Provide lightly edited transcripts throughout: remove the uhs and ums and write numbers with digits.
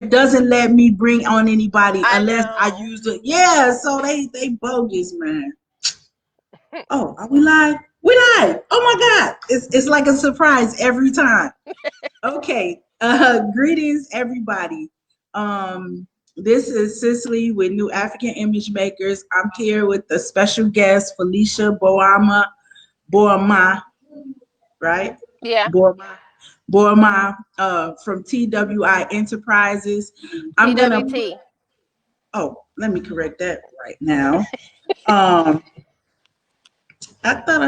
doesn't let me bring on anybody I unless I know. use it. Yeah, so they bogus, man. Oh, are we live? We live. Oh my God. It's like a surprise every time. Okay. Greetings everybody. This is Cicely with New African Image Makers. I'm here with the special guest Felicia Boamah, right? Yeah. Boamah. Boamah from TWI Enterprises. I'm gonna put TWT. let me correct that right now. Um I thought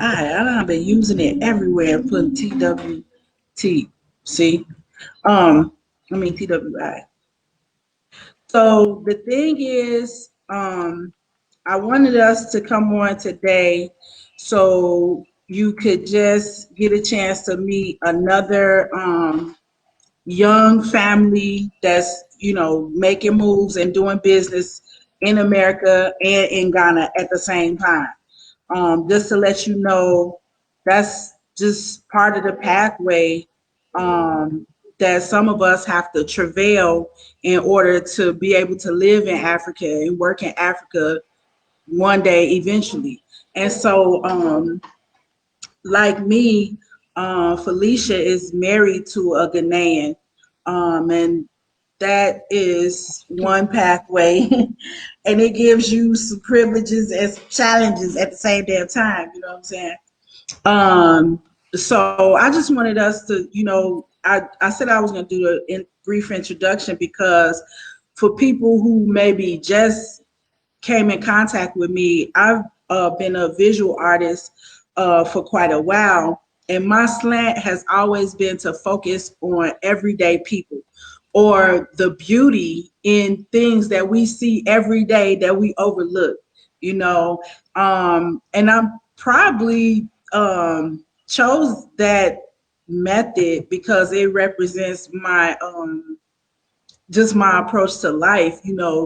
I've been using it everywhere, putting TWT. See? Um, TWI. So the thing is, I wanted us to come on today so you could just get a chance to meet another young family that's, making moves and doing business in America and in Ghana at the same time. Just to let you know, that's just part of the pathway that some of us have to travail in order to be able to live in Africa and work in Africa one day eventually. And so, like me, Felicia is married to a Ghanaian, and that is one pathway, and it gives you some privileges and some challenges at the same damn time. You know what I'm saying? Um, so I just wanted us to, I said I was going to do a brief introduction because for people who maybe just came in contact with me, I've been a visual artist for quite a while, and my slant has always been to focus on everyday people or the beauty in things that we see every day that we overlook, you know. And I'm probably chose that method because it represents my just my approach to life,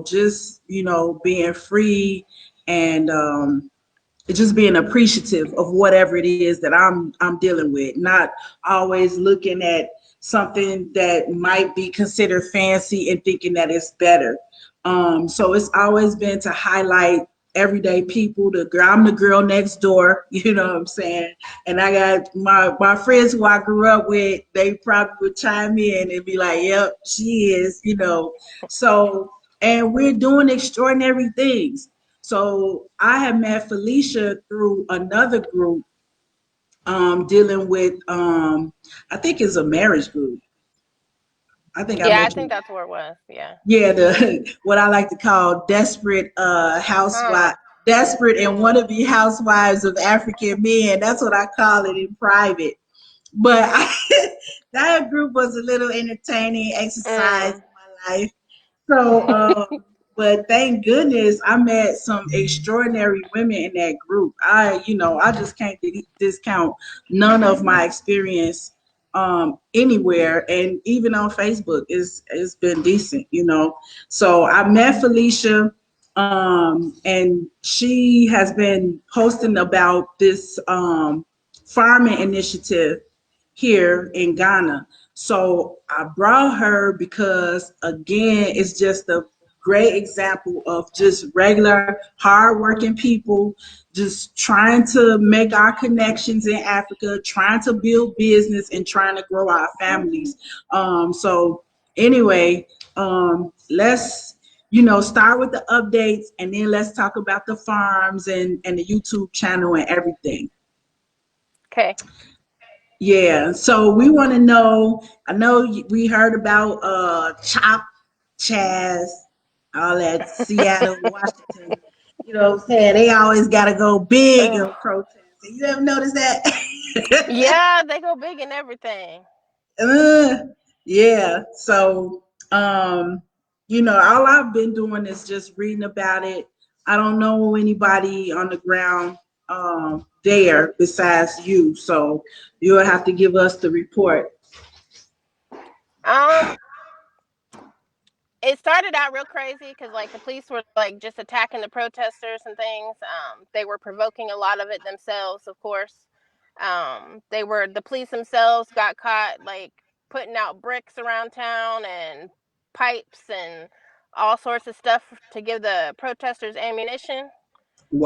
just being free and just being appreciative of whatever it is that I'm dealing with, not always looking at something that might be considered fancy and thinking that it's better. So it's always been to highlight everyday people. I'm the girl next door, you know what I'm saying? And I got my friends who I grew up with, they probably would chime in and be like, yep, she is. So, and we're doing extraordinary things. So I have met Felicia through another group dealing with I think it's a marriage group. I think I Yeah, I met think you. that's where it was. Yeah. Yeah, the what I like to call desperate Uh-huh. housewife, desperate and Mm. wannabe housewives of African men. That's what I call it in private. But that group was a little entertaining exercise Mm. in my life. So, but thank goodness I met some extraordinary women in that group. I just can't discount none of my experience anywhere, and even on Facebook, it's been decent. So I met Felicia, and she has been posting about this farming initiative here in Ghana. So I brought her because, again, it's just a great example of just regular, hardworking people just trying to make our connections in Africa, trying to build business and trying to grow our families. So anyway, let's start with the updates and then let's talk about the farms and the YouTube channel and everything. Okay. Yeah, so we want to know. I know we heard about Chop, Chaz, all that Seattle, Washington. You know what I'm saying? They always got to go big Ugh. in protest. You ever notice that? Yeah, they go big in everything. uh, yeah. So, all I've been doing is just reading about it. I don't know anybody on the ground there besides you. So you'll have to give us the report. Um, it started out real crazy because like the police were like just attacking the protesters and things. They were provoking a lot of it themselves, of course. The police themselves got caught like putting out bricks around town and pipes and all sorts of stuff to give the protesters ammunition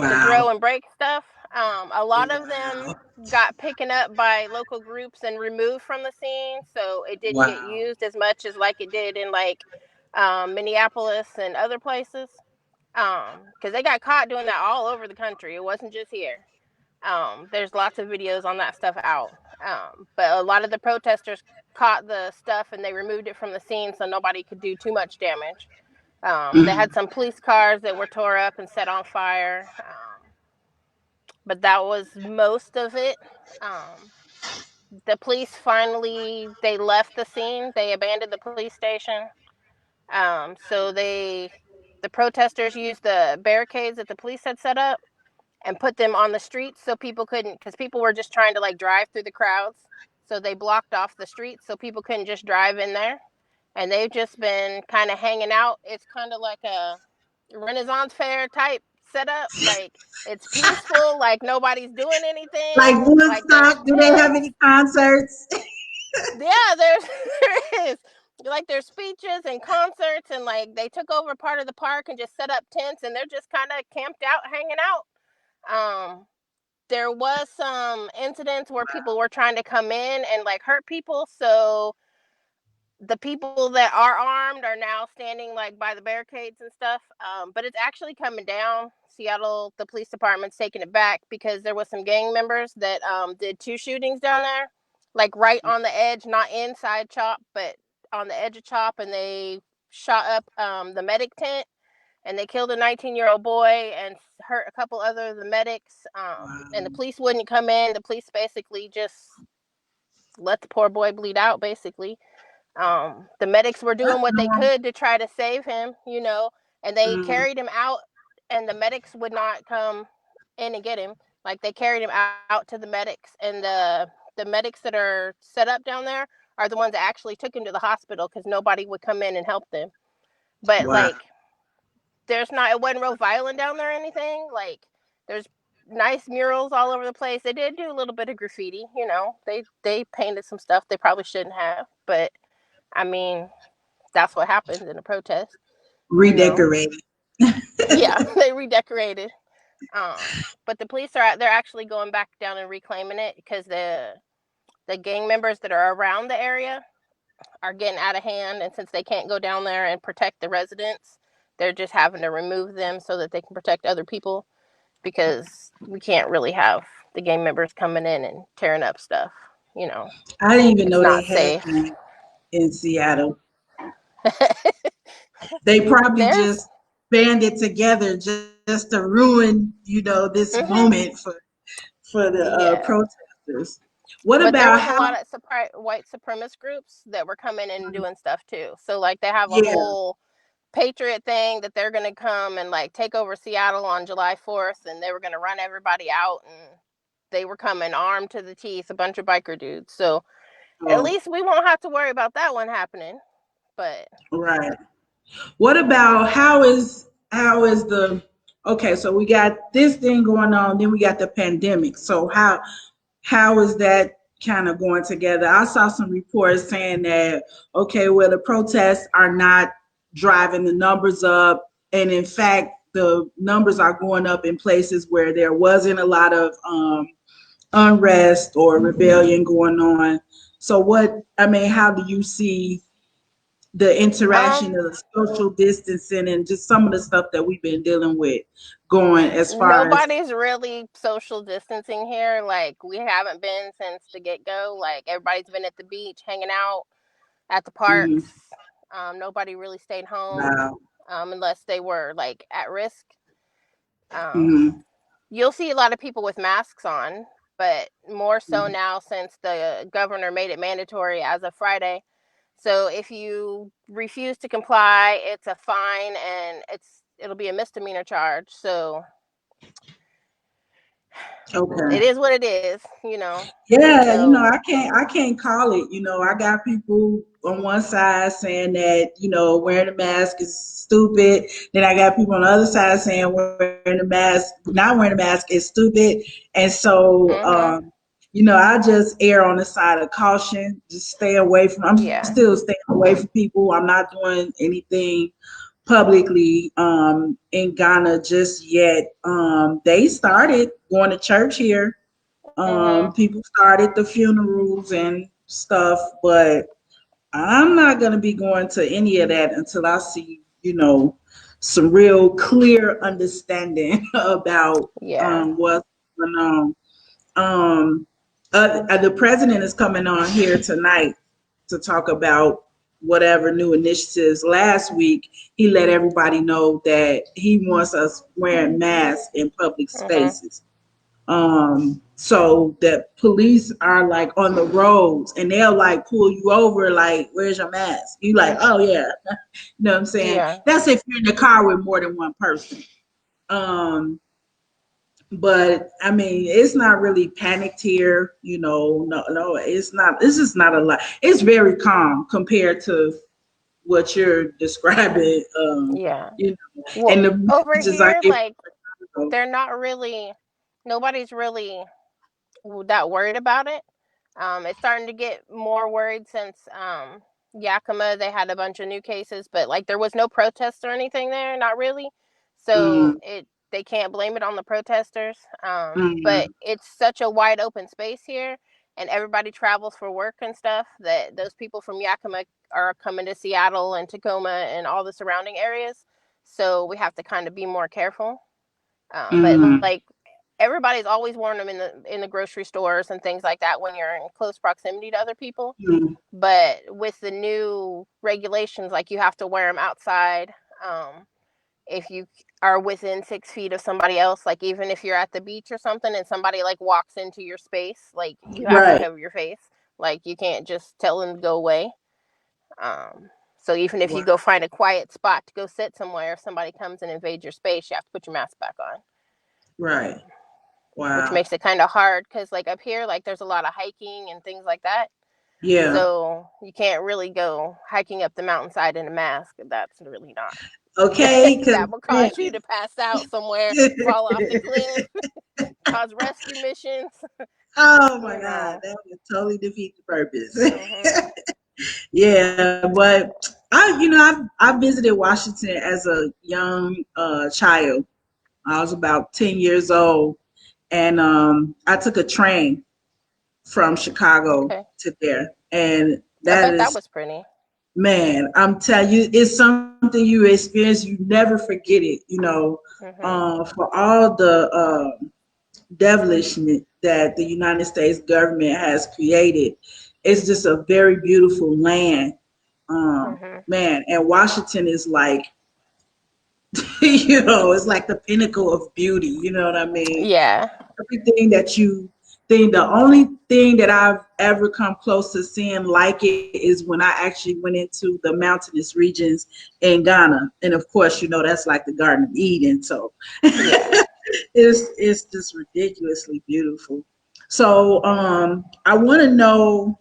to Wow. throw and break stuff. A lot of them Wow. got picking up by local groups and removed from the scene, so it didn't get Wow. used as much as like it did in like Minneapolis and other places. Because they got caught doing that all over the country. It wasn't just here. There's lots of videos on that stuff out. But a lot of the protesters caught the stuff and they removed it from the scene so nobody could do too much damage. They had some police cars that were tore up and set on fire. But that was most of it. The police finally they left the scene. They abandoned the police station. So the protesters used the barricades that the police had set up and put them on the streets so people couldn't, because people were just trying to like drive through the crowds. So they blocked off the streets so people couldn't just drive in there. And they've just been kind of hanging out. It's kind of like a Renaissance fair type setup. Like it's peaceful, like nobody's doing Like anything. Like there's Woodstock, do they have tents. any concerts? Yeah, there is. Like there's speeches and concerts, and like they took over part of the park and just set up tents, and they're just kind of camped out, hanging out. There was some incidents where people were trying to come in and like hurt people, so the people that are armed are now standing like by the barricades and stuff. But it's actually coming down. Seattle, the police department's taking it back because there was some gang members that did 2 shootings down there, like right on the edge, not inside CHOP, but on the edge of CHOP, and they shot up the medic tent and they killed a 19-year-old boy and hurt a couple other of the medics. And the Wow. police wouldn't come in. The police basically just let the poor boy bleed out, basically. The medics were doing That's what they normal. could to try to save him, and they carried him out, and the medics would not come in and get him. Like they carried him out to the medics, and the medics that are set up down there are the ones that actually took him to the hospital because nobody would come in and help them. But Wow. like, it wasn't real violent down there or anything. Like, there's nice murals all over the place. They did do a little bit of graffiti, they painted some stuff they probably shouldn't have, but I mean, that's what happens in a protest, you know. Redecorated. Yeah, they redecorated. But the police they're actually going back down and reclaiming it because the gang members that are around the area are getting out of hand, and since they can't go down there and protect the residents, they're just having to remove them so that they can protect other people because we can't really have the gang members coming in and tearing up stuff, you know. I didn't even It's know they not had safe. that in Seattle. They probably There's just banded together just to ruin, this mhm. moment for the Yeah. protesters. What But there about was a how? lot of white supremacist groups that were coming and doing stuff too. So like they have a Yeah. whole patriot thing that they're gonna come and like take over Seattle on July 4th, and they were gonna run everybody out, and they were coming armed to the teeth, a bunch of biker dudes. So at Oh, least we won't have to worry about that one happening. But right. What about how is the okay? So we got this thing going on, then we got the pandemic. So how is that kind of going together? I saw some reports saying that, okay, well, the protests are not driving the numbers up. And in fact, the numbers are going up in places where there wasn't a lot of unrest or rebellion going on. So, how do you see the interaction um of the social distancing and just some of the stuff that we've been dealing with going as far as? nobody's really social distancing here. Like we haven't been since the get-go. Like everybody's been at the beach hanging out at the Mhm. parks. Nobody really stayed home Wow. unless they were like at risk. Um, Mhm. you'll see a lot of people with masks on, but more so now since the governor made it mandatory as of Friday. So if you refuse to comply, it's a fine and it'll be a misdemeanor charge. So it Okay. is what it is. Yeah, So I can't call it. I got people on one side saying that, wearing a mask is stupid. Then I got people on the other side saying not wearing a mask is stupid. And so mhm. I just err on the side of caution. Just stay away from. I'm Yeah. still staying away from people. I'm not doing anything publicly in Ghana just yet. They started going to church here. Mhm. People started the funerals and stuff, but I'm not going to be going to any of that until I see, some real clear understanding about Yeah. what's going on. Um, the president is coming on here tonight to talk about whatever new initiatives. Last week, he let everybody know that he wants us wearing masks in public Mhm. spaces. So that police are like on the roads and they'll like pull you over, like, where's your mask? You like, oh yeah. You know what I'm saying? Yeah. That's if you're in the car with more than one person. Um, but I mean, it's not really panicked here, no, it's not. This is not a lot. It's very calm compared to what you're describing. Yeah. You Well, and the over messages I here, get. like, they're not really. Nobody's really that worried about it. It's starting to get more worried since Yakima. They had a bunch of new cases, but like there was no protests or anything there, not really. So Mm, they can't blame it on the protesters. But mm, it's such a wide open space here, and everybody travels for work and stuff. That those people from Yakima are coming to Seattle and Tacoma and all the surrounding areas. So we have to kind of be more careful. But mm, like everybody's always worn them in the grocery stores and things like that when you're in close proximity to other people. mm, But with the new regulations, like you have to wear them outside. If you are within 6 feet of somebody else, like even if you're at the beach or something and somebody like walks into your space, like you have to right, cover your face. Like you can't just tell them to go away. So even if wow, you go find a quiet spot to go sit somewhere, if somebody comes and invades your space, you have to put your mask back on. right, Which wow, makes it kind of hard because like up here, like there's a lot of hiking and things like that. yeah. So you can't really go hiking up the mountainside in a mask. That's really not. Okay, because That will cause you to pass out somewhere, fall off the cliff, cause rescue missions. oh my You God, know. that would totally defeat the purpose. Mhm. Yeah, but I visited Washington as a young child. I was about 10 years old, and I took a train from Chicago Okay. to there, and I that bet that is, was pretty. man, I'm telling you, it's something you experience. You never forget it. Mhm. For all the devilishment that the United States government has created. It's just a very beautiful land, Mhm. man. And Washington is like, it's like the pinnacle of beauty. You know what I mean? Yeah. Everything that you think, the only thing that I've ever come close to seeing like it is when I actually went into the mountainous regions in Ghana. And of course, that's like the Garden of Eden. So Yeah. it's just ridiculously beautiful. So I want to know,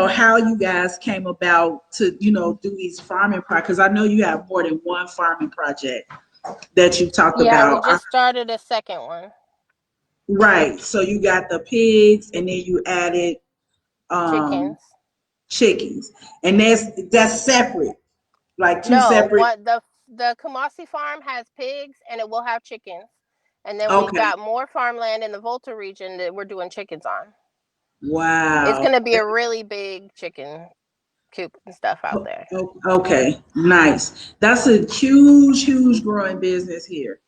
how you guys came about to, do these farming projects, because I know you have more than one farming project that you talk Yeah. We about. just started a second one. Right. So you got the pigs and then you added um Chickens. chickens. And that's separate. Like two No, separate. what the Kamasi farm has pigs and it will have chickens. And then we've Okay. got more farmland in the Volta region that we're doing chickens on. It's Wow. going to be a really big chicken coop and stuff out there. Okay. Nice. That's a huge, huge growing business here.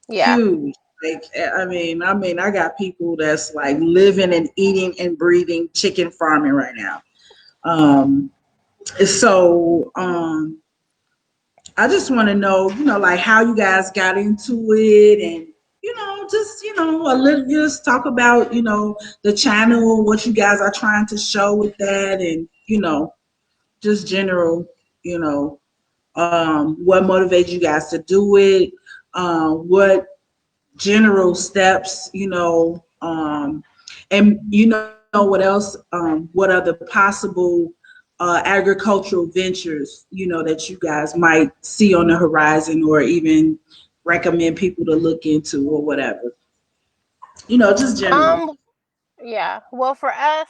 Yeah. Huge. Like, I got people that's like living and eating and breathing chicken farming right now. Um, so I just want to know, like how you guys got into it, and just a little, just talk about, the channel, what you guys are trying to show with that, and just general, you know, what motivates you guys to do it, what general steps, and what else, what are the possible agricultural ventures, that you guys might see on the horizon, or even recommend people to look into, or whatever, just general. Um Yeah. Well, for us,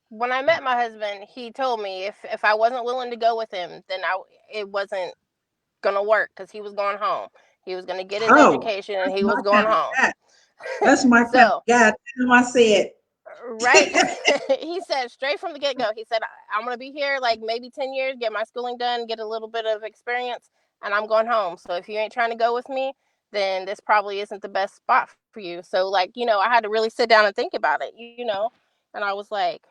when I met my husband, he told me if I wasn't willing to go with him, then it wasn't gonna work because he was going home. He was gonna get his Oh, education and that's he my was going kind of home. guy. That's my kind of So guy. Tell him I said. right. He said straight from the get go, he said, I'm going to be here like maybe 10 years, get my schooling done, get a little bit of experience, and I'm going home. So if you ain't trying to go with me, then this probably isn't the best spot for you. So, like, I had to really sit down and think about it. And I was like,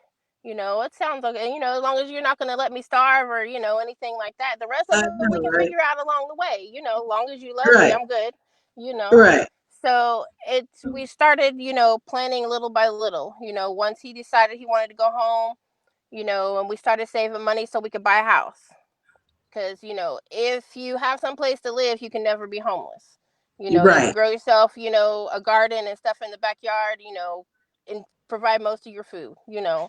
it sounds okay. As long as you're not going to let me starve or, anything like that. The rest of I it we can know, figure right? out along the way. As long as you love me, Right, I'm good, you know. right. So we started, planning little by little. Once he decided he wanted to go home, and we started saving money so we could buy a house. Because if you have some place to live, you can never be homeless. You can Right. grow yourself, a garden and stuff in the backyard, and provide most of your food. Yeah.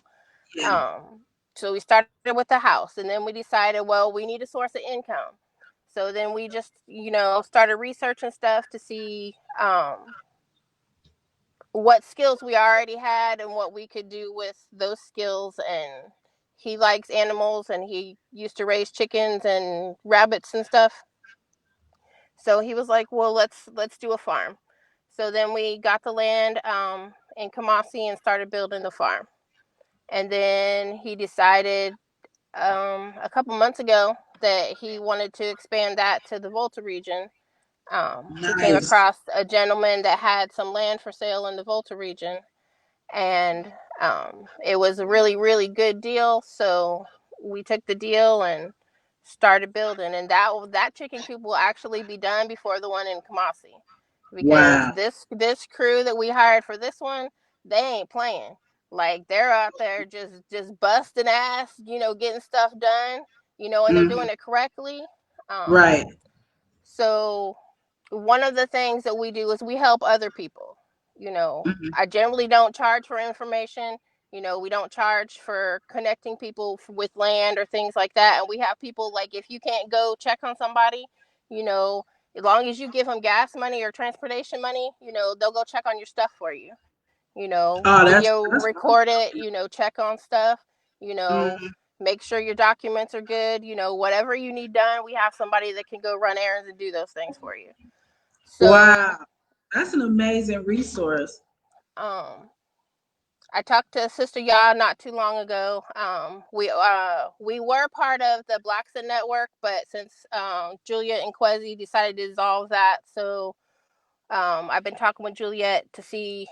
Um, so we started with the house, and then we decided, well, we need a source of income. So then we just, started researching stuff to see what skills we already had and what we could do with those skills. And he likes animals and he used to raise chickens and rabbits and stuff. So he was like, well, let's do a farm. So then we got the land in Kamasi and started building the farm. And then he decided a couple months ago that he wanted to expand that to the Volta region. He came Nice. across a gentleman that had some land for sale in the Volta region, and it was a really really good deal. So we took the deal and started building, and that chicken coop will actually be done before the one in Kamasi, because Wow. this crew that we hired for this one, they ain't playing. Like, they're out there just busting ass, getting stuff done, and they're Hmm. doing it correctly. um Right. so one of the things that we do is we help other people. Hmm. I generally don't charge for information. We don't charge for connecting people with land or things like that. And we have people, like, if you can't go check on somebody, you know, as long as you give them gas money or transportation money, they'll go check on your stuff for you. Oh, Video that's record it, check on stuff, you know, mm, make sure your documents are good, whatever you need done, we have somebody that can go run errands and do those things for you. So, wow. That's an amazing resource. um, I talked to Sister Ya not too long ago. We were part of the Blackson Network, but since Juliet and Kwesi decided to dissolve that, so I've been talking with Juliet to see,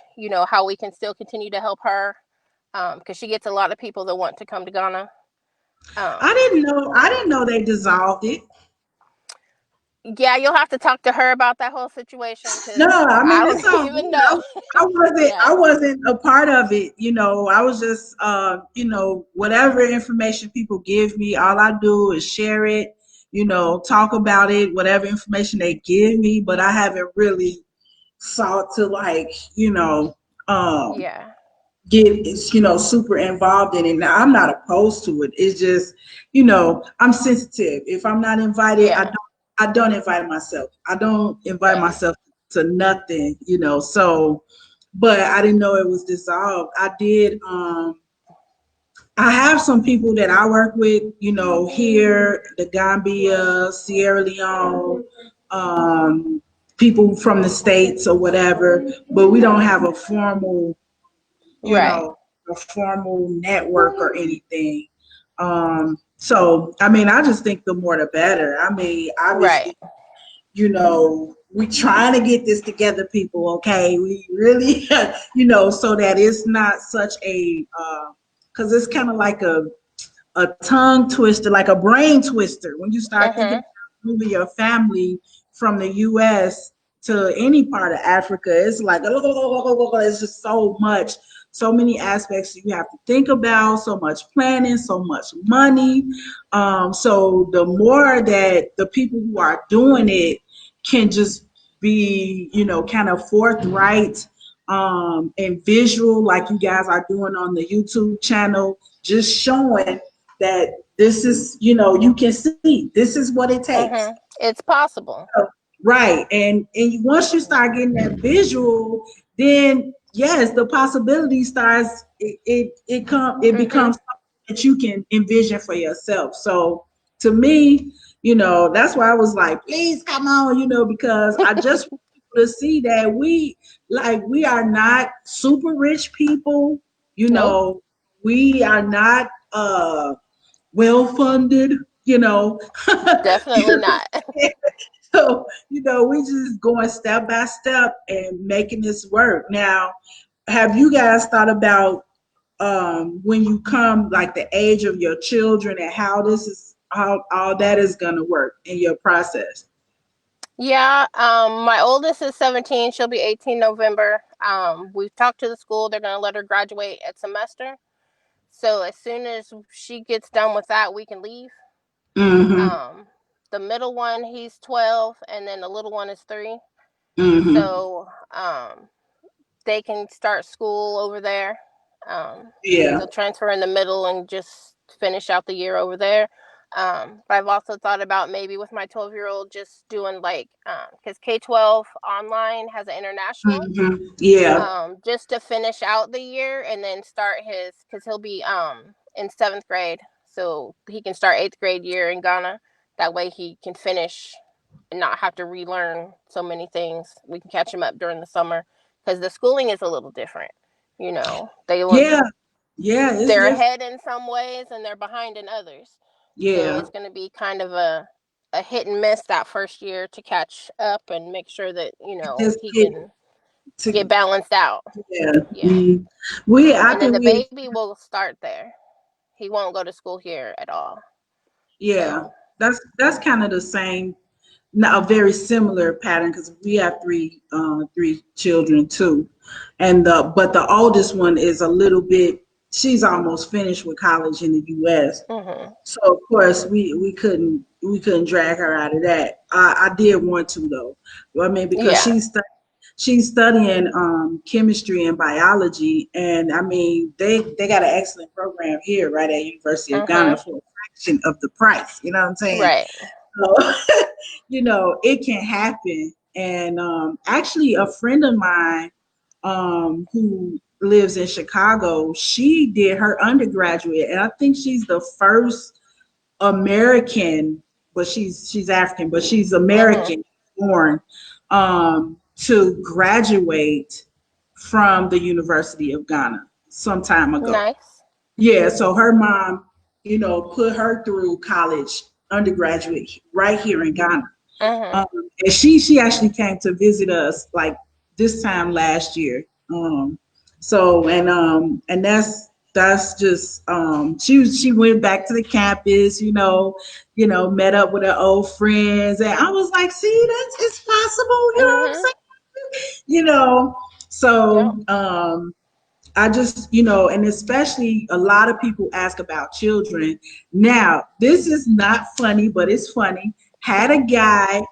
how we can still continue to help her, because she gets a lot of people that want to come to Ghana. Um, I didn't know they dissolved it. yeah, you'll have to talk to her about that whole situation No, because I mean I it's don't all even good. know. I Yeah, wasn't a part of it, I was just whatever information people give me, all I do is share it, talk about it, whatever information they give me, but I haven't really sought to like, um yeah, get super involved in it. Now I'm not opposed to it. It's just, I'm sensitive. If I'm not invited, yeah, I don't invite myself. I don't invite right. myself to nothing, so but I didn't know it was dissolved. I have some people that I work with, here, the Gambia, Sierra Leone, um, people from the States or whatever, but we don't have you Right, know, a formal network or anything. So I mean, I just think the more the better. I mean, right. obviously, we trying to get this together, people. Okay, we really, so that it's not such a, because it's kind of like a tongue twister, like a brain twister when you start thinking Mhm. about moving your family from the U.S. to any part of Africa. It's like it's just so much, so many aspects you have to think about, so much planning, so much money. So the more that the people who are doing it can just be, kind of forthright and visual, like you guys are doing on the YouTube channel, just showing that this is, you can see this is what it takes. Mhm. It's possible. Right. And once you start getting that visual, then yes, the possibility starts. It Mhm. becomes something that you can envision for yourself. So to me, that's why I was like, please come on, because I just want people to see that we are not super rich people. You Nope. know, we are not well funded. You know, Definitely not. so we just going step by step and making this work. Now, have you guys thought about when you come, like the age of your children and how all that is gonna work in your process? Yeah, my oldest is 17. She'll be 18 November. We've talked to the school. They're going to let her graduate at semester. So as soon as she gets done with that, we can leave. Mm-hmm. Um, the middle one, he's 12, and then the little one is 3. Mm-hmm. So they can start school over there. Um, Yeah. they'll transfer in the middle and just finish out the year over there. But I've also thought about maybe with my 12-year-old just doing like, because K-12 online has an international, Mm-hmm. Yeah. just to finish out the year and then start his, because he'll be in 7th grade, so he can start 8th grade year in Ghana. That way he can finish and not have to relearn so many things. We can catch him up during the summer because the schooling is a little different. Yeah. Yeah. It's they're different. ahead in some ways and they're behind in others. So Yeah. it's going to be kind of a hit and miss that first year to catch up and make sure that Just he get can get to. balanced out. Yeah. Yeah. Mm. I And then think the we. baby will start there. He won't go to school here at all. Yeah. So. That's kind of the same, a very similar pattern because we have three children too, and but the oldest one is a little bit. She's almost finished with college in the U.S. Mhm. So of course we couldn't drag her out of that. I did want to though. I mean because Yeah. she's studying chemistry and biology, and I mean they got an excellent program here right at University of Ghana Mhm. for a fraction of the price. You know what I'm saying? Right. So, it can happen. And actually, a friend of mine who lives in Chicago, she did her undergraduate, and I think she's the first American, but she's African, but she's Mhm. American born to graduate from the University of Ghana some time ago. Nice. Yeah, so her mom, put her through college, undergraduate right here in Ghana. Mhm. Um, and she actually came to visit us like this time last year. And that's just she went back to the campus, met up with her old friends, and I was like, see, that's it's possible, you know what I'm Mhm. saying? You know, Yep. so I just, and especially a lot of people ask about children. Now, this is not funny, but it's funny. Had a guy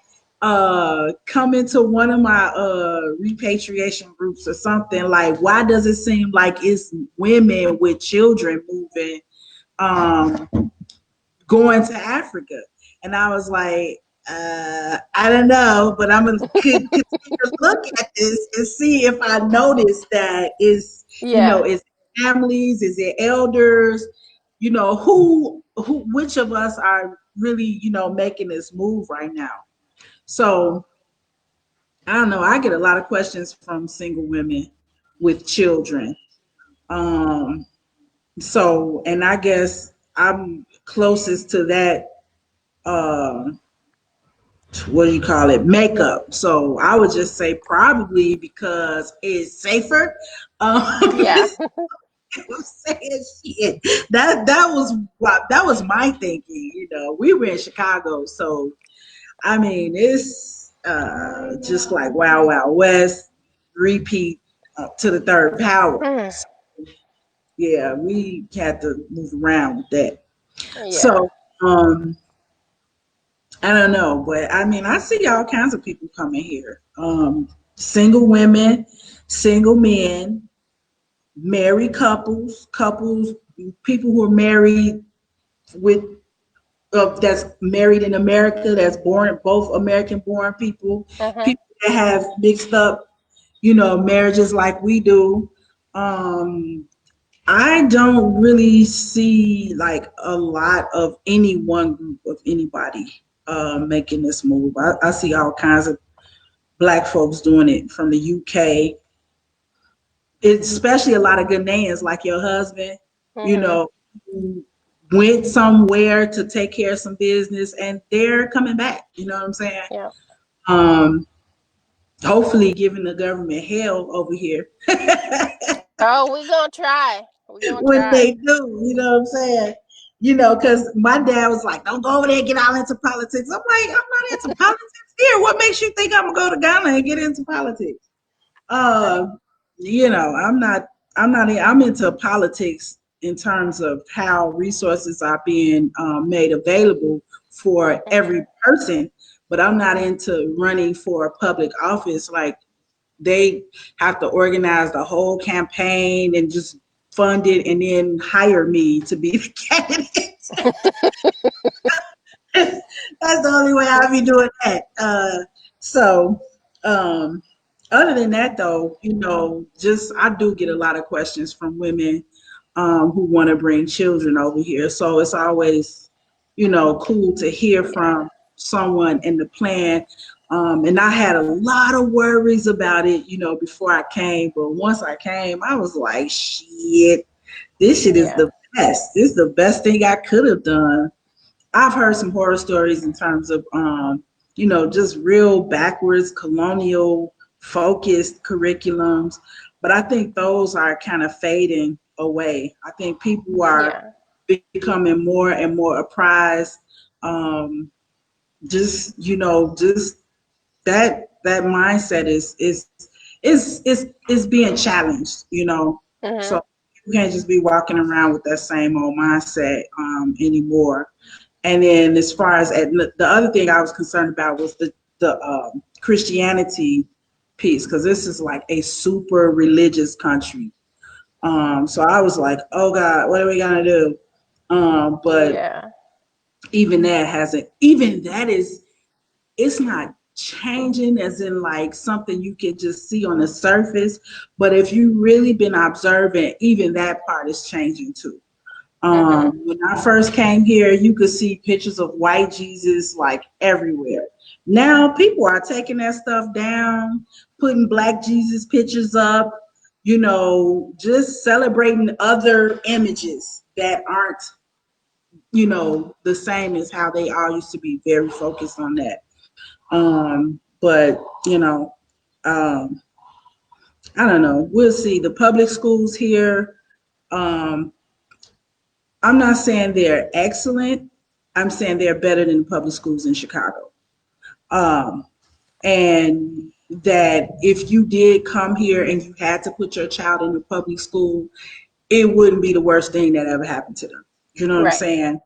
come into one of my repatriation groups or something like, why does it seem like it's women with children moving um going to Africa? And I was like, I don't know, but I'm gonna continue to look at this and see if I notice that Yeah. is families, is it elders, which of us are really, making this move right now. So I don't know. I get a lot of questions from single women with children. Um, and I guess I'm closest to that what do you call it, makeup. So I would just say probably because it's safer. Yeah. I'm saying shit. That was my thinking. We were in Chicago, so I mean it's just like Wild Wild West repeat to the third power. Mm. So, yeah, we had to move around with that. Yeah. So I don't know, but I mean, I see all kinds of people coming here. Single women, single men, married couples, people who are married with that's married in America, that's born both American born people, Mhm. people that have mixed up, marriages like we do. Um, I don't really see like a lot of any one group of anybody making this move. I see all kinds of black folks doing it from the UK. It's especially a lot of Ghanaians like your husband, you Mhm. know, who went somewhere to take care of some business and they're coming back. You know what I'm saying? Yeah. Um, hopefully giving the government hell over here Oh, we gonna try. We gonna when try. they do, you know what I'm saying? Because my dad was like, don't go over there and get all into politics. I'm like, I'm not into politics here. What makes you think I'm gonna go to Ghana and get into politics? Uh, I'm not, I'm into politics in terms of how resources are being made available for every Mhm. person, but I'm not into running for a public office. Like, they have to organize the whole campaign and just fund it and then hire me to be the candidate. That's the only way I'll be doing that. So, um, other than that, though, just I do get a lot of questions from women who want to bring children over here. So it's always, cool to hear Yeah. from someone in the plan. And I had a lot of worries about it, before I came. But once I came, I was like, shit, this shit is Yeah. the best. This is the best thing I could have done. I've heard some horror stories in terms of, just real backwards colonial focused curriculums. But I think those are kind of fading away. I think people are Yeah. becoming more and more apprised. Um, just that mindset is being challenged. So Mhm. you can't just be walking around with that same old mindset anymore. And then as far as the other thing I was concerned about was the Christianity piece, because this is like a super religious country. So I was like, oh God, what are we gonna do? But Yeah. even that is, it's not changing as in like something you can just see on the surface. But if you really been observing, even that part is changing too. Mhm. When I first came here, you could see pictures of white Jesus like everywhere. Now people are taking that stuff down, putting black Jesus pictures up, just celebrating other images that aren't, the same as how they all used to be, very focused on that. But, um, I don't know. We'll see. The public schools here, um, I'm not saying they're excellent. I'm saying they're better than the public schools in Chicago. Um, and that if you did come here and you had to put your child in a public school, it wouldn't be the worst thing that ever happened to them. You know what I'm Right. saying?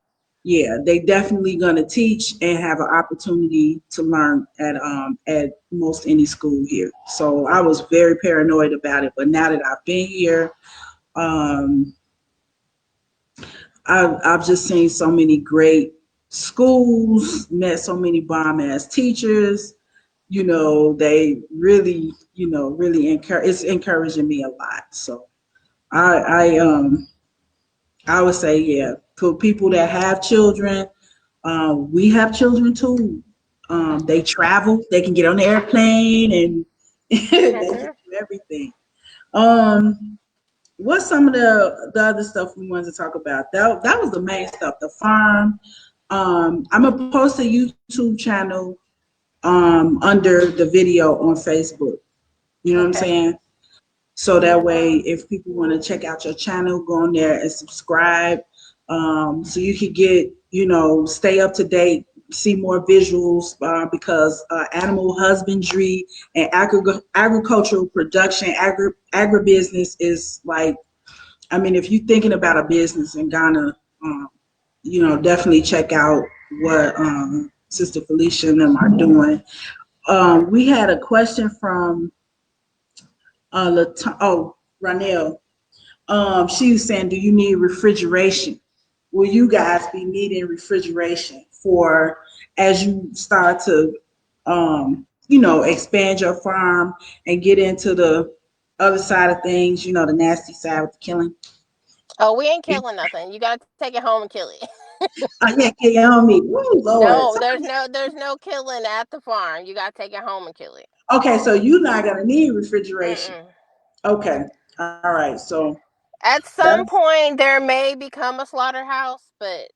Yeah, they definitely gonna teach and have an opportunity to learn at most any school here. So I was very paranoid about it, but now that I've been here, um, I've just seen so many great schools, met so many bomb ass teachers. They really, really encourage. It's encouraging me a lot. So I I would say, yeah, for people that have children, we have children too. They travel, they can get on the airplane, and they can Mhm. do everything. Um, what's some of the other stuff we wanted to talk about? That was the main stuff. The farm. I'm gonna post a YouTube channel under the video on Facebook. You know what I'm Okay. saying? So that way, if people want to check out your channel, go on there and subscribe. So you can get, stay up to date, see more visuals, because animal husbandry and agricultural production, agribusiness is like, I mean, if you're thinking about a business in Ghana, um, definitely check out what Sister Felicia and them are doing. We had a question from Ranel. She was saying, do you need refrigeration? Will you guys be needing refrigeration for as you start to expand your farm and get into the other side of things, the nasty side with the killing? Oh, we ain't killing nothing. You gotta take it home and kill it. Oh, yeah, kill your homie. Woo, Lord. No, there's no killing at the farm. You gotta take it home and kill it. Okay, so you're not going to need refrigeration. Mm-mm. Okay, all right. So At some that's point, there may become a slaughterhouse, but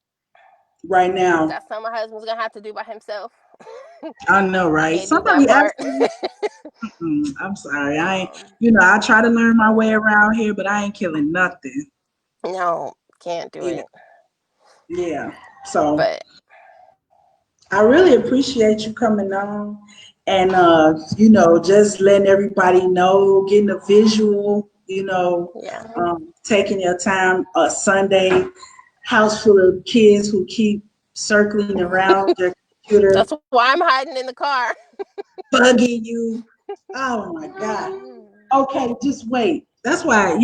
right now. that's something my husband's gonna have to do by himself. I know, I right? can't do that Somebody part. asked me. I'm sorry. I ain't, um, I try to learn my way around here, but I ain't killing nothing. no, can't do Yeah. it. Yeah. So But I really appreciate you coming on and just letting everybody know, getting a visual, yeah, taking your time a Sunday, house full of kids who keep circling around their computer, that's why I'm hiding in the car. bugging you. Oh my God. Okay, just wait. That's why,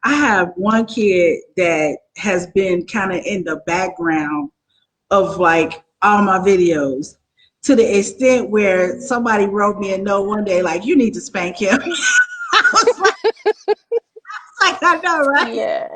I have one kid that has been kind of in the background of like all my videos to the extent where somebody wrote me a note one day like, you need to spank him. I was like, I know, right? Yeah.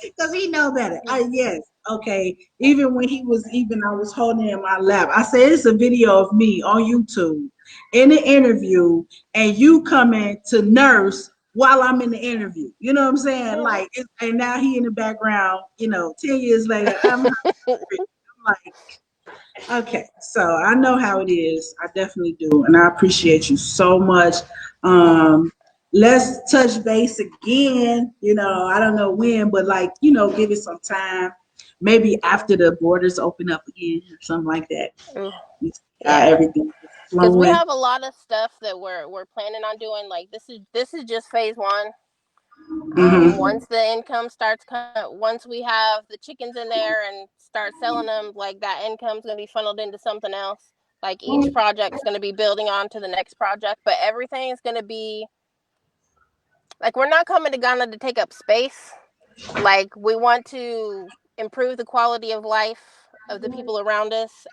Because he know better. Yes, okay. Even when I was holding it in my lap. I said it's a video of me on YouTube in an interview, and you coming to nurse while I'm in the interview. You know what I'm saying? Like, and now he in the background. 10 years later, I'm like, okay, so I know how it is. I definitely do, and I appreciate you so much. Let's touch base again. I don't know when, but like, give it some time. Maybe after the borders open up again, or something like that. You see how Yeah. everything is Because we flowing. have a lot of stuff that we're planning on doing. Like this is just phase one. Hmm. Once the income starts, once we have the chickens in there and start selling them, like that income's gonna be funneled into something else. Like each project's gonna be building on to the next project, but everything's gonna be like we're not coming to Ghana to take up space. Like we want to improve the quality of life of the people around us,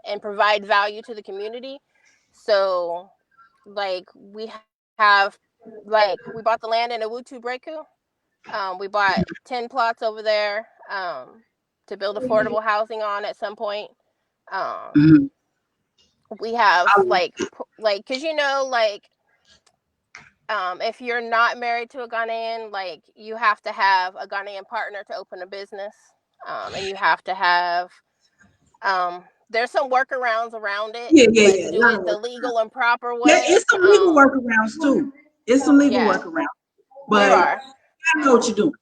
and provide value to the community. So, like have, like we bought the land in Awutu Breku. We bought 10 plots over there, to build affordable housing on at some point. Um, Hmm. we have like, cause if you're not married to a Ghanaian, like you have to have a Ghanaian partner to open a business, and you have to have, there's some workarounds around it. Yeah, yeah, Let's yeah. A do lot of it the work. legal and proper Yeah, way. it's some legal workarounds too. It's some legal Yeah, workarounds, there but are. I know what you're doing.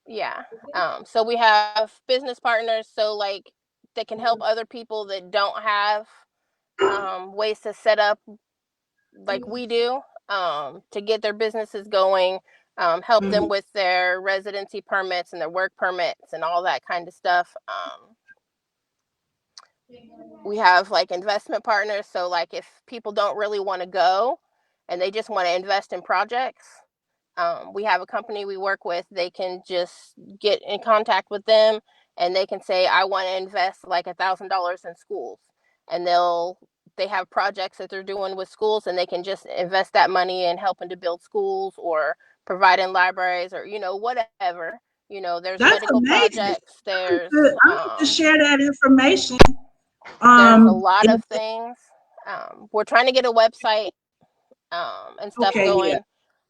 Yeah. So we have business partners, so like that can help other people that don't have, ways to set up like we do, to get their businesses going, help them Hmm. with their residency permits and their work permits and all that kind of stuff. We have like investment partners, so like if people don't really want to go and they just want to invest in projects, we have a company we work with. They can just get in contact with them and they can say, I want to invest like $1,000 in schools, and they have projects that they're doing with schools, and they can just invest that money in helping to build schools or providing libraries or whatever. There's That's medical amazing. projects. There's I need to share that information. there's a lot If, of things. We're trying to get a website, and stuff okay, yeah.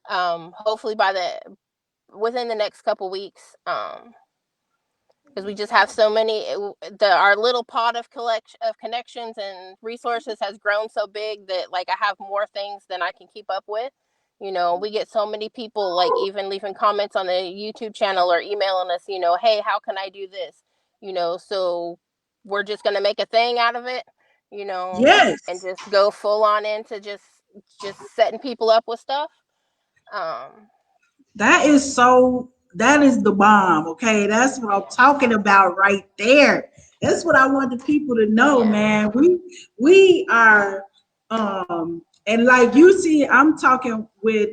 going. Hopefully within the next couple weeks, because we just have so many. Our little pot of collection of connections and resources has grown so big that like I have more things than I can keep up with. We get so many people like even leaving comments on the YouTube channel or emailing us. Hey, how can I do this? So we're just gonna make a thing out of it. And Yes. just go full on into just setting people up with stuff. Um, That is the bomb, okay? That's what I'm talking about right there. That's what I want the people to know, yeah. man. We are and like you see, I'm talking with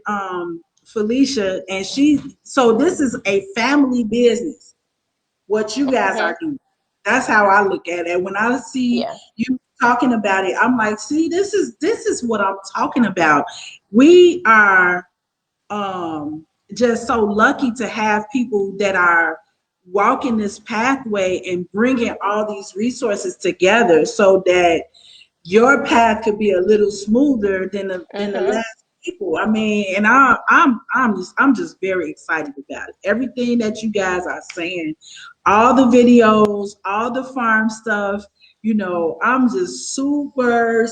Felicia, and so this is a family business, what you guys Hmm. are doing. That's how I look at it. When I see Yeah. you talking about it, I'm like, see, this is what I'm talking about. We are just so lucky to have people that are walking this pathway and bringing all these resources together so that your path could be a little smoother than the Mhm. last people. I mean, and I'm just very excited about it. Everything that you guys are saying, all the videos, all the farm stuff. I'm just super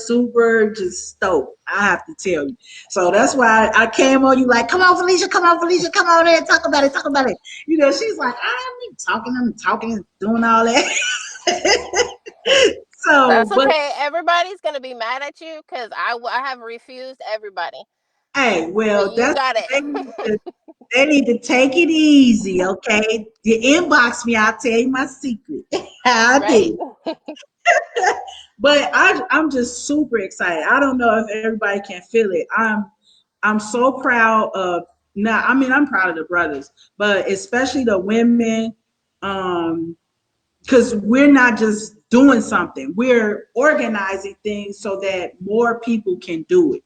just stoked. I have to tell you. So that's why I came on you like, come on, Felicia, come on in, talk about it, talk about it. She's like, I'm talking, doing all that. That's So, but okay. Everybody's gonna be mad at you because I have refused everybody. hey, But well, you that's got they it. need to, they need to take it easy, okay? You inbox me, I'll tell you my secret. I Right. do. But I'm just super excited. I don't know if everybody can feel it. I'm so proud of now. I mean, I'm proud of the brothers, but especially the women, because we're not just doing something, we're organizing things so that more people can do it.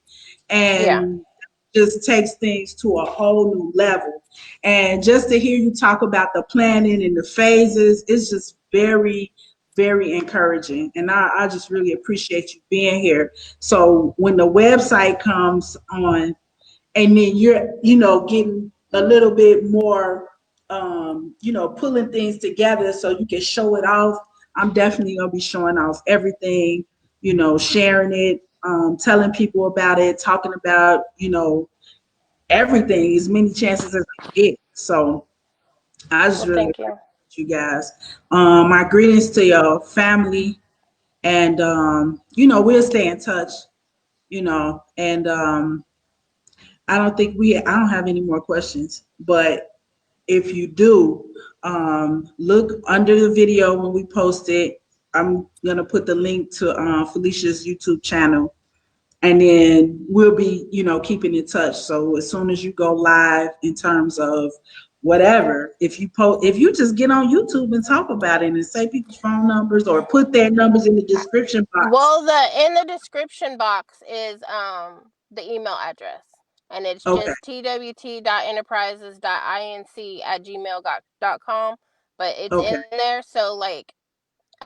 Yeah. And just takes things to a whole new level. And just to hear you talk about the planning and the phases, it's just very encouraging. And I just really appreciate you being here. So when the website comes on, and then you're getting a little bit more pulling things together so you can show it off. I'm definitely going to be showing off everything, sharing it, telling people about it, talking about everything, as many chances as I get. So I just Well, really thank you. appreciate you guys. My greetings to your family, and we'll stay in touch, and I don't have any more questions, but if you do, look under the video when we post it. I'm gonna put the link to Felicia's YouTube channel, and then we'll be, keeping in touch. So as soon as you go live, in terms of whatever, if you just get on YouTube and talk about it and say people's phone numbers or put their numbers in the description box. Well, the in the description box is the email address, and it's Okay. just twt.enterprises.inc@gmail.com. But it's Okay. in there, so like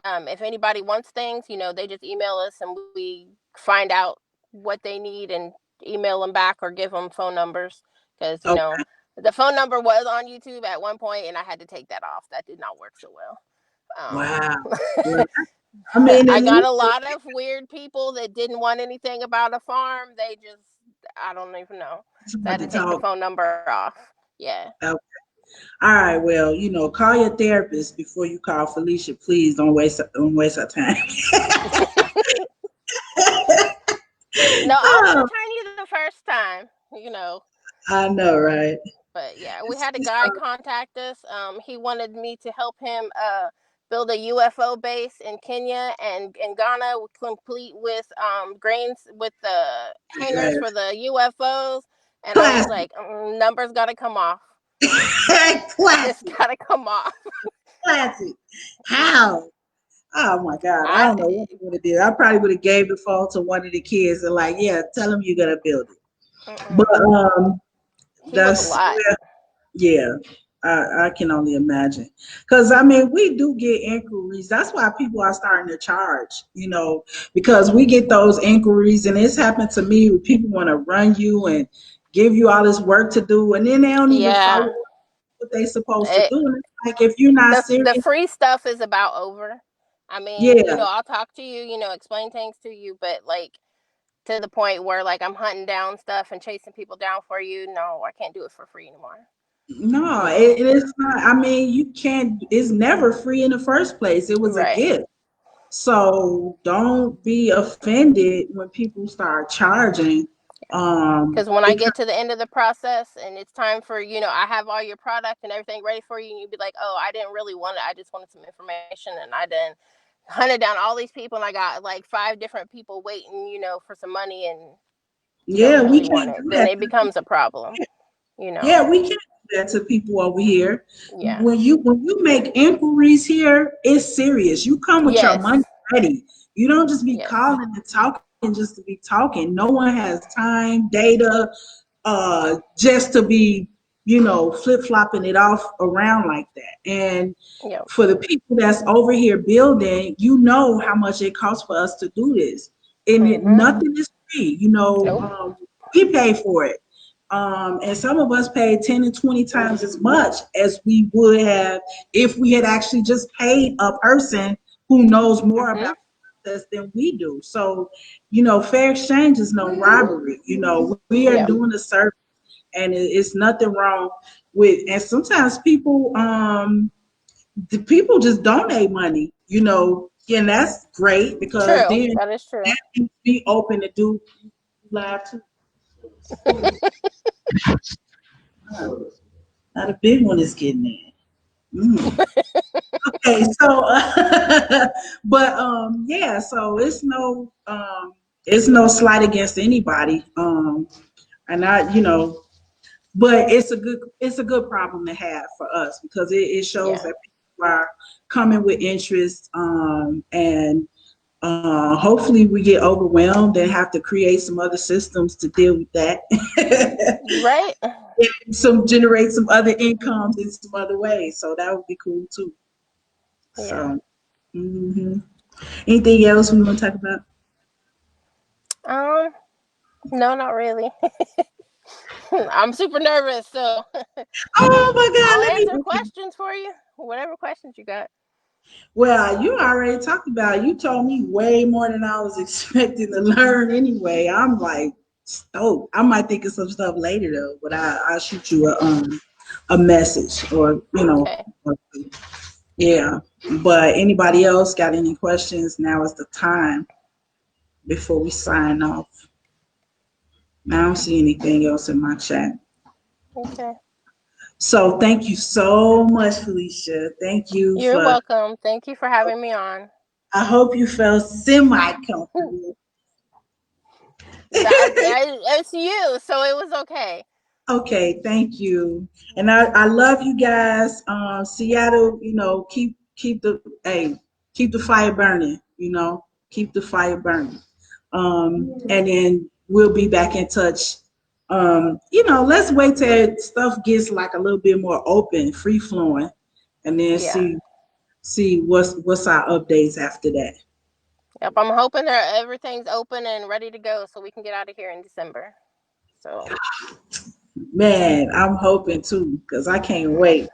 if anybody wants things, they just email us and we find out what they need and email them back or give them phone numbers because Okay. the phone number was on YouTube at one point and I had to take that off. That did not work so well. Wow. Well, I mean, at I got least a lot of weird people that didn't want anything about a farm. They just, I don't even know. it's So I about had to to take the talk. phone number off. Yeah. Okay. All right. Well, call your therapist before you call Felicia. Please don't waste her time. No, I'll Oh, entertain you the first time. I know, right? But yeah, we It's, had a it's, guy contact us. He wanted me to help him build a UFO base in Kenya and Ghana, complete with grains with the hangars for the UFOs. And I was classic. like, numbers got to come off. It's Classic. got to come off. Classic. How? Oh my God. I I don't know what I would have did. I probably would have gave the phone to one of the kids and like, yeah, tell them you're gonna build it. But mm-mm. He was a that's lot. yeah, I can only imagine. Because, I mean, we do get inquiries. That's why people are starting to charge, because we get those inquiries. And it's happened to me where people want to run you and give you all this work to do. And then they don't even follow Yeah. what they're supposed to It, do. And it's like, if you're not the serious, free stuff is about over. I mean, yeah, I'll talk to you, explain things to you, but like to the point where like I'm hunting down stuff and chasing people down for you. No, I can't do it for free anymore. no, You know. it is not. I mean, you can't, it's never free in the first place. It was a Right. gift. So don't be offended when people start charging. Because when I Because get to the end of the process and it's time for, I have all your product and everything ready for you, and you'd be like, oh, I didn't really want it. I just wanted some information, and I then hunted down all these people, and I got like 5 different people waiting, for some money, and you don't yeah, we really want can't it. do Then that it to becomes a people. problem. Yeah, we can't do that to people over here. Yeah. When you make inquiries here, it's serious. You come with your money Yes. ready. You don't just be Yes. calling and talking just to be talking. No one has time, data, just to be, flip-flopping it off around like that. And Yep. for the people that's over here building, you know how much it costs for us to do this. And nothing is free. Nope. We pay for it. And some of us pay 10 and 20 times as much as we would have if we had actually just paid a person who knows more about this than we do. So, fair exchange is no robbery. We are Yep. doing a service, and it's nothing wrong with. And sometimes the people just donate money. And that's great because True. then That is true. that keeps me open to do live too. Now the big one is getting in. Okay, so but yeah, so it's no slight against anybody. And but it's a good problem to have for us because it shows Yeah. that people are coming with interest, and hopefully we get overwhelmed and have to create some other systems to deal with that. Right. Generate some other incomes in some other ways. So that would be cool too. Yeah. So anything else we want to talk about? No, not really. I'm super nervous, so Oh my God, I'll let answer me. questions for you. Whatever questions you got. Well, you already talked about it. You told me way more than I was expecting to learn anyway. I'm like stoked. I might think of some stuff later though, but I'll shoot you a message or Okay. yeah. But anybody else got any questions? Now is the time before we sign off. I don't see anything else in my chat. Okay. So thank you so much, Felicia. Thank you You're for. welcome. Thank you for having me on. I hope you felt semi-comfortable. It's you, so it was okay. Okay, thank you. And I love you guys. Seattle, keep keep the fire burning, keep the fire burning. And then we'll be back in touch. Let's wait till stuff gets like a little bit more open, free flowing, and then Yeah. see what's our updates after that. Yep. I'm hoping that everything's open and ready to go so we can get out of here in December. So Man, I'm hoping too, because I can't wait.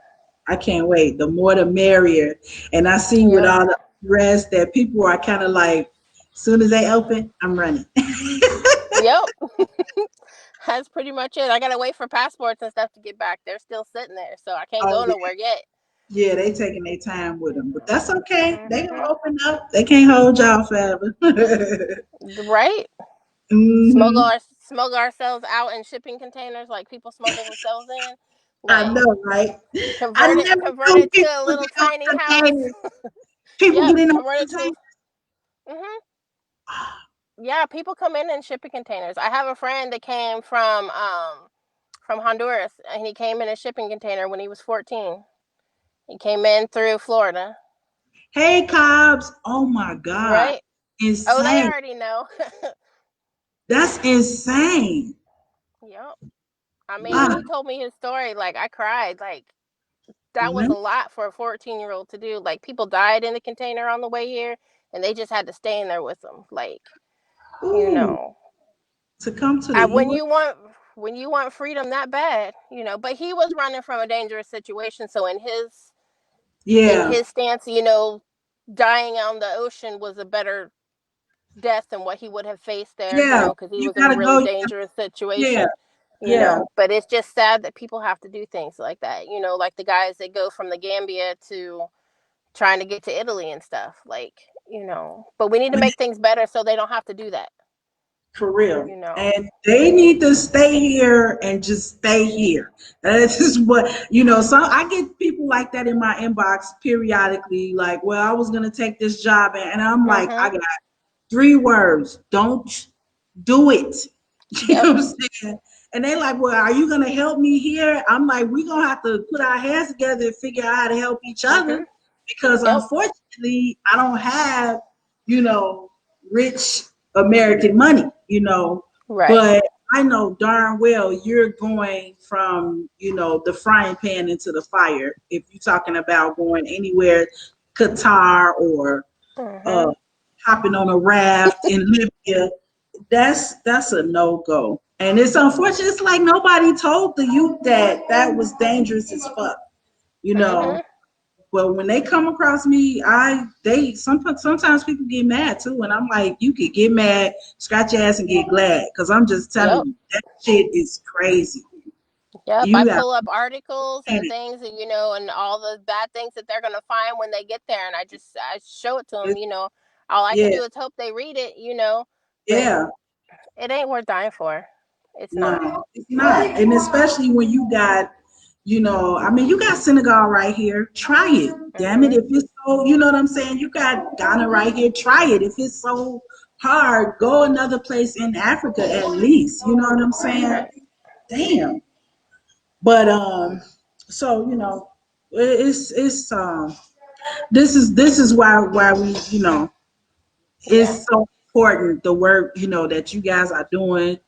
I can't wait. The more the merrier. And I see with yep. all the rest that people are kind of like, soon as they open, I'm running. Yep. That's pretty much it. I gotta wait for passports and stuff to get back. They're still sitting there, so I can't Oh go yeah, nowhere yet. yeah, they taking their time with them, but that's okay. They gonna Hmm. open up. They can't hold y'all forever. Right. hmm Smuggle ourselves out in shipping containers like people smuggle themselves in. I Like know, right? I convert it never convert knew it to people a would little get on tiny house. containers. People Yep. get in on Convert it to containers. hmm yeah, people come in shipping containers. I have a friend that came from Honduras and he came in a shipping container when he was 14. He came in through Florida. Hey, Cobbs. Oh my God. Right? Oh, they Insane. already know. That's insane. Yep. I mean, when Wow. he told me his story, like I cried. Like that was Mhm. a lot for a 14-year-old to do. Like people died in the container on the way here, and they just had to stay in there with them. Like you Ooh, know, to come to the I, U.S. when you want freedom that bad, But he was running from a dangerous situation, so in Yeah, his stance, dying on the ocean was a better death than what he would have faced there, yeah. because he You was in a gotta really go. dangerous Yeah, situation, yeah, But it's just sad that people have to do things like that, like the guys that go from the Gambia to trying to get to Italy and stuff, But we need to make things better so they don't have to do that, for real. you know. And they need to stay here and just stay here. That's just what So I get people like that in my inbox periodically. Like, well, I was gonna take this job, and I'm like, I Mhm. got 3 words: don't do it. You Yep. know what I'm saying? And they like, well, are you gonna help me here? I'm like, we're gonna have to put our hands together and figure out how to help each other Mhm. because Yep. unfortunately I don't have, you know, rich American money, you know. Right. But I know darn well you're going from, you know, the frying pan into the fire. If you're talking about going anywhere, Qatar or uh, Mhm. hopping on a raft in Libya, that's a no go. And it's unfortunate. It's like nobody told the youth that that was dangerous as fuck, you know. Mhm. But when they come across me, they sometimes people get mad too, and I'm like, you could get mad, scratch your ass, and get glad, because I'm just telling Yep. you that shit is crazy. Yep. I You have pull up articles and it. things, and and all the bad things that they're gonna find when they get there, and I show it to them. All I can Yeah, do is hope they read it. But yeah. it ain't worth dying for. It's not. No, it's not. And especially when you got, you know, I mean, you got Senegal right here. Try it. Damn it. Mhm. If it's so, you know what I'm saying? You got Ghana right here. Try it. If it's so hard, go another place in Africa at least. You know what I'm saying? Right. Damn. But so you know, it's this is why we, you know, Yeah. it's so important the work, you know, that you guys are doing,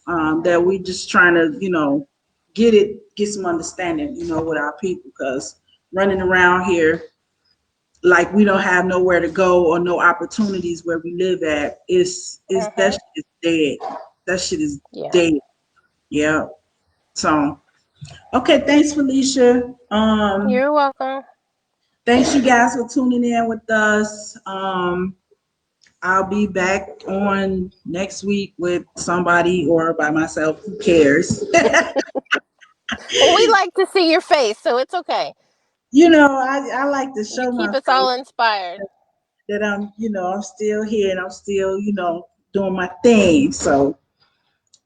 that we just trying to, you know, get some understanding, you know, with our people, because running around here like we don't have nowhere to go or no opportunities where we live at is that Mhm. shit is dead. That shit is Yeah. dead. Yeah. So okay, thanks Felicia. You're welcome. Thanks you guys for tuning in with us. I'll be back on next week with somebody or by myself. Who cares? Well, we like to see your face, so it's okay. You know, I like to You show my keep us face all inspired. that I'm, you know, I'm still here and I'm still, you know, doing my thing. So,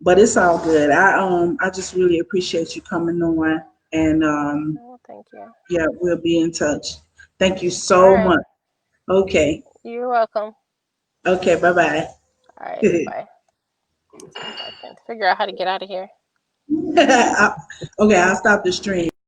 but it's all good. I just really appreciate you coming on, and Oh, thank you. yeah, we'll be in touch. Thank you All so right. much. Okay. You're welcome. Okay. Bye bye. All right. Bye bye. See if I can figure out how to get out of here. Okay, I'll stop the stream.